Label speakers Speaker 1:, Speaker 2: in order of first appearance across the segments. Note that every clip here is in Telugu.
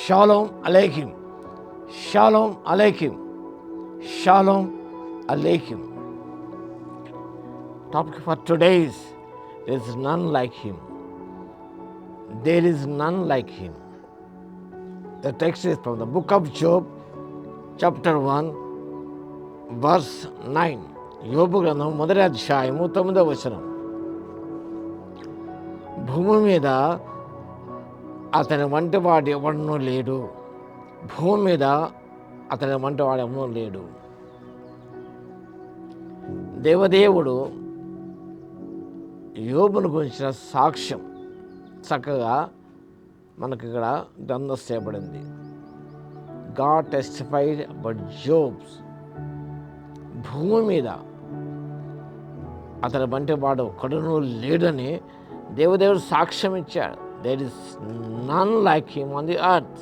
Speaker 1: షాలోమ్ అలైకిం, షాలోమ్ అలైకిం, షాలోమ్ అలైకిం. Topic for today is there is none like him. There is none like him. The text is from the book of Job, chapter 1, verse 9. యోబు గ్రంథం 1వ అధ్యాయము 9వ వచనం. భూమి మీద అతని వంటి వాడు ఎవడనూ లేడు. భూమి మీద అతని వంటి వాడు ఎవడనూ లేడు. దేవదేవుడు యోబును గురించిన సాక్ష్యం చక్కగా మనకి ఇక్కడ గ్రంథం చేయబడింది. God testified about Job's. భూమి మీద అతని వంటి వాడు ఒక్కడునూ లేడని దేవదేవుడు సాక్ష్యం ఇచ్చాడు. There is none like him on the earth.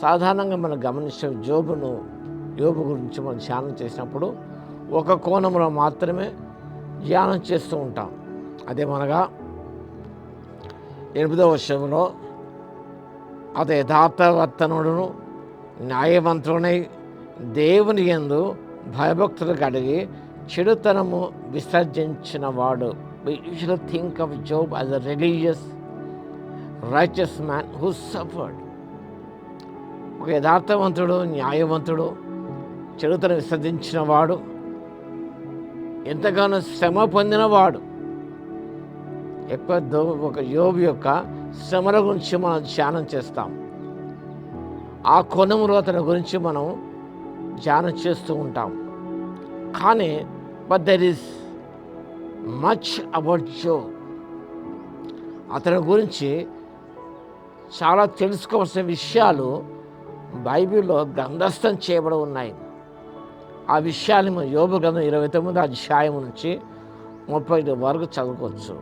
Speaker 1: సాధారణంగా మనం గమనించే యోబు గురించి మనం ధ్యానం చేసినప్పుడు ఒక కోణంలో మాత్రమే ధ్యానం చేస్తూ ఉంటాం. అదేమనగా 8వ వచనంలో అతడు యథార్థవర్తనుడును న్యాయవంతుడై దేవుని యందు భయభక్తులు కలిగి చెడుతనము విసర్జించిన వాడు. We usually think of Job as a religious, righteous man who suffered. ఒక యథార్థవంతుడు, న్యాయవంతుడు, చెడుతను విసర్జించిన వాడు, ఎంతగానో శ్రమ పొందినవాడు. ఎక్కువ ఒక యోబు యొక్క శ్రమల గురించి మనం ధ్యానం చేస్తాం. ఆ కోణంలో అతని గురించి మనం ధ్యానం చేస్తూ ఉంటాం. కానీ but there is much about Job. అతని గురించి చాలా తెలుసుకోవాల్సిన విషయాలు బైబిల్లో గ్రంథస్థం చేయబడి ఉన్నాయి. ఆ విషయాన్ని మనం యోబు గ్రంథం 29వ అధ్యాయం నుంచి 30 వరకు చదువుకోవచ్చు.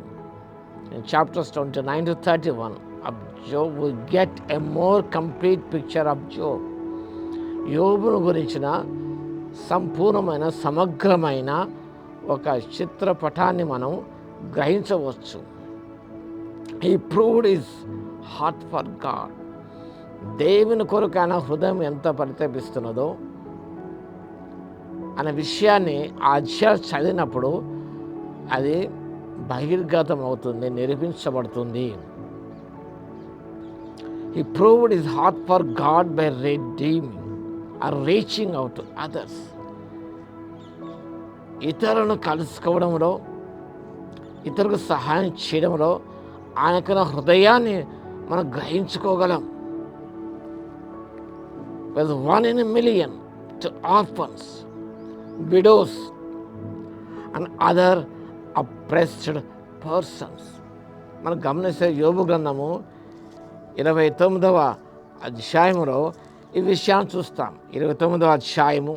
Speaker 1: In chapters 29 to 31 of Job we get a more complete picture of Job. యోబును గురించిన సంపూర్ణమైన సమగ్రమైన ఒక చిత్రపటాన్ని మనం గ్రహించవచ్చు. He proved his heart for God. దేవుని కొరకు ఆయన హృదయం ఎంత పరితపిస్తున్నదో అనే విషయాన్ని ఆ అధ్యాయం చదివినప్పుడు అది బహిర్గతం అవుతుంది, నిరూపించబడుతుంది. He proved his heart for God by redeeming or reaching out to others. ఇతరులను కలుసుకోవడంలో, ఇతరులకు సహాయం చేయడంలో ఆయనకున్న హృదయాన్ని మనం గ్రహించుకోగలం. Was 1 in a million to orphans, widows and other oppressed persons. మనం గమనిస్తే యోబు గ్రంథము 29వ అధ్యాయంలో ఈ విషయాన్ని చూస్తాం. 29వ అధ్యాయము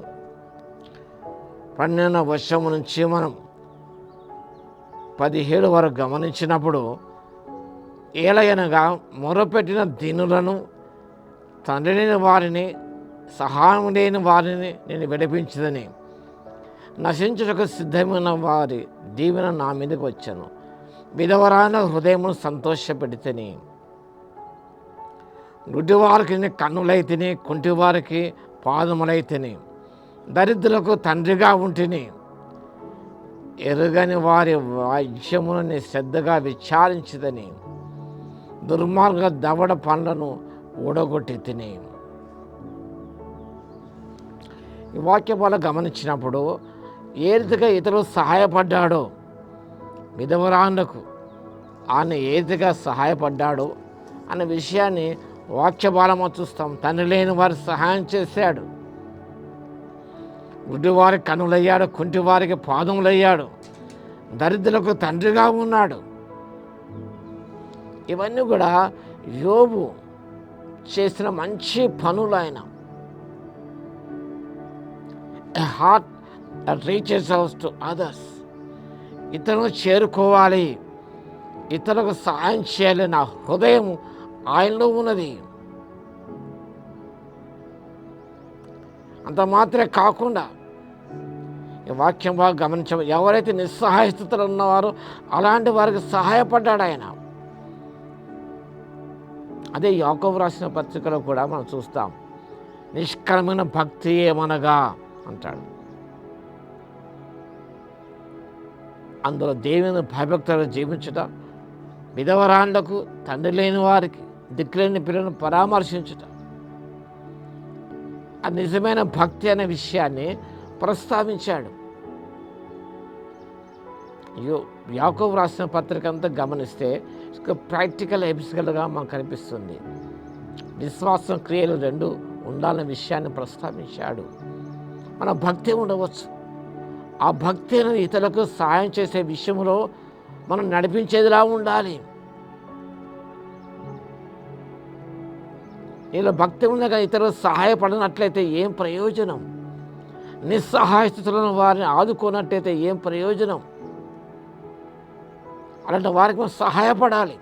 Speaker 1: 12వ వచనం నుంచి మనం 17 వరకు గమనించినప్పుడు, ఏలయనగా మొరపెట్టిన దీనులను, తండ్రి లేని వారిని, సహాయం లేని వారిని నేను విడిపించదని, నశించుటకు సిద్ధమైన వారి దీవెన నా మీదకి వచ్చాను. విధవరాన హృదయమును సంతోషపెడితేని, గుడ్డివారికి కన్నులైతేని, కుంటివారికి పాదములైతేని, దరిద్రులకు తండ్రిగా ఉంటిని, ఎరుగని వారి వాద్యములని శ్రద్ధగా విచారించదని, దుర్మార్గ దవడ పండ్లను ఊడగొట్టి తిని. ఈ వాక్యం వల్ల గమనించినప్పుడు ఏ రీతిగా ఇతరులు సహాయపడ్డాడో, విధవరాండకు ఆయన ఏ రీతిగా సహాయపడ్డాడో అనే విషయాన్ని వాక్య బలమో చూస్తాం. తండ్రి లేని వారి సహాయం చేశాడు, గుడ్డివారికి కన్నులయ్యాడు, కుంటివారికి పాదములయ్యాడు, దరిద్రులకు తండ్రిగా ఉన్నాడు. ఇవన్నీ కూడా యోబు చేసిన మంచి పనులు. ఆయన a heart that reaches out to others. ఇతరులను చేరుకోవాలి, ఇతరులకు సహాయం చేయాలి నా హృదయం ఆయనలో ఉన్నది. అంత మాత్రమే కాకుండా ఈ వాక్యం బాగా గమనించాము. ఎవరైతే నిస్సహాయ స్థితిలో ఉన్నవారో అలాంటి వారికి సహాయపడ్డాడు ఆయన. అదే యాకోబు రాసిన పత్రికలో కూడా మనం చూస్తాం. నిష్కలమైన భక్తి ఏమనగా అంటాడు. అందులో దేవుని భయభక్తులు జీవించుట, విధవరాండ్లకు, తండ్రి లేని వారికి, దిక్కులేని పిల్లలను పరామర్శించుట, ఆ నిజమైన భక్తి అనే విషయాన్ని ప్రస్తావించాడు. యాకోబు రాసిన పత్రిక అంతా గమనిస్తే ప్రాక్టికల్ ఎపిసికల్గా మనకు కనిపిస్తుంది. విశ్వాసం, క్రియలు రెండు ఉండాలనే విషయాన్ని ప్రస్తావించాడు. మన భక్తి ఉండవచ్చు. ఆ భక్తిని ఇతరులకు సహాయం చేసే విషయంలో మనం నడిపించేదిలా ఉండాలి. నీలో భక్తి ఉండగా ఇతరులకు సహాయపడినట్లయితే ఏం ప్రయోజనం? నిస్సహాయ స్థితులను వారిని ఆదుకున్నట్లయితే ఏం ప్రయోజనం? అలాంటి వారికి మనం సహాయపడాలి.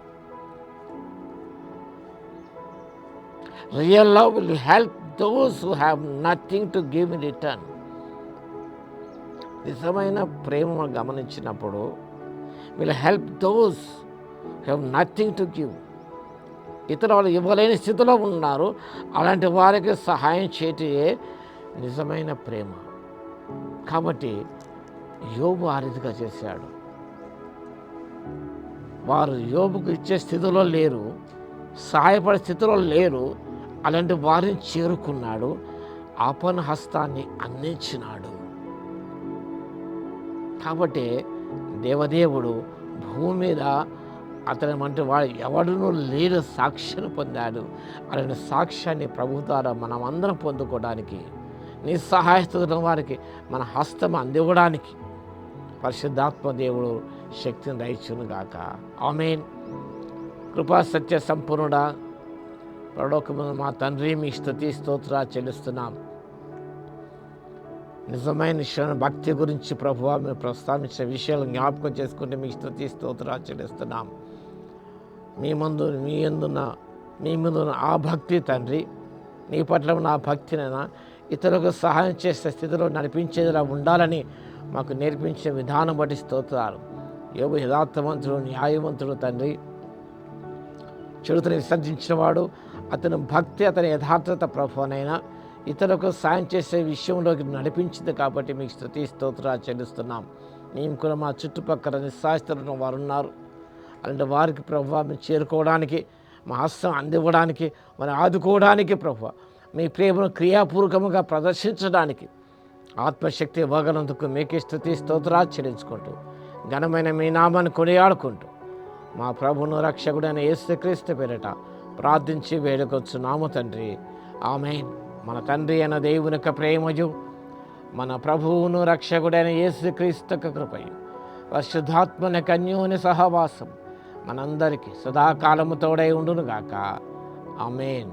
Speaker 1: Real love will help those who have nothing to give in return. నిజమైన ప్రేమ గమనించినప్పుడు will help those have nothing to give. ఇతర వాళ్ళు ఇవ్వలేని స్థితిలో ఉన్నారు, అలాంటి వారికి సహాయం చేయటమే నిజమైన ప్రేమ. కాబట్టి యోబు ఆ రీతిగా చేశాడు. వారు యోబుకు ఇచ్చే స్థితిలో లేరు, సహాయపడే స్థితిలో లేరు. అలాంటి వారిని చేరుకున్నాడు, ఆపన్న హస్తాన్ని అందించినాడు. కాబట్టి దేవదేవుడు భూమి మీద అతని వంటి వాడు ఎవడునూ లేని సాక్ష్యాన్ని పొందాడు. అలాంటి సాక్ష్యాన్ని ప్రభు ద్వారా మనం అందరం పొందుకోవడానికి, నిస్సహాయస్తున్న వారికి మన హస్తం అందివ్వడానికి పరిశుద్ధాత్మ దేవుడు శక్తిని దయచును గాక. ఆమేన్. కృపా సత్య సంపూర్ణుడా, పరలోకమున మా తండ్రి, మీ స్తుతి స్తోత్ర చెల్లిస్తున్నాం. నిజమైన నిశ్చయ భక్తి గురించి ప్రభువా మీరు ప్రస్తావించిన విషయాలు జ్ఞాపకం చేసుకుంటే మీ స్తుతి స్తోత్ర చెల్లిస్తున్నాం. మీ ముందున్న ఆ భక్తి తండ్రి, నీ పట్ల ఉన్న ఆ భక్తినైనా ఇతరులకు సహాయం చేసే స్థితిలో నడిపించేదిలా ఉండాలని మాకు నేర్పించిన విధానం బట్టి స్తోత్రాలు. యోబు యథార్థవంతుడు, న్యాయవంతుడు తండ్రి, చెడుతను విసర్జించినవాడు. అతని భక్తి, అతని యథార్థత ప్రభువనైనా ఇతరులకు సాయం చేసే విషయంలోకి నడిపించింది. కాబట్టి మీకు స్తుతి స్తోత్రాలు చెల్లిస్తున్నాం. మేము కూడా మా చుట్టుపక్కల నిస్సాయిస్తున్న వారు ఉన్నారు. అలాంటి వారికి ప్రభువా మేము చేరుకోవడానికి, మా హస్తం అందివ్వడానికి, మరి ఆదుకోవడానికి ప్రభువా మీ ప్రేమను క్రియాపూర్వకంగా ప్రదర్శించడానికి ఆత్మశక్తి ఇవ్వగలందుకు మీకే స్తుతి స్తోత్రాలు చెల్లించుకుంటూ ఘనమైన మీ నామాన్ని కొనియాడుకుంటూ మా ప్రభువును రక్షకుడైన యేసుక్రీస్తు పేరిట ప్రార్థించి వేడుకొచ్చున్నాము తండ్రి. ఆమేన్. మన తండ్రి అయిన దేవుని యొక్క ప్రేమయు, మన ప్రభువును రక్షకుడైన యేసుక్రీస్తు యొక్క కృపయు, పరిశుద్ధాత్మని కన్యోని సహవాసం మనందరికీ సదాకాలము తోడై ఉండునుగాక. ఆమేన్.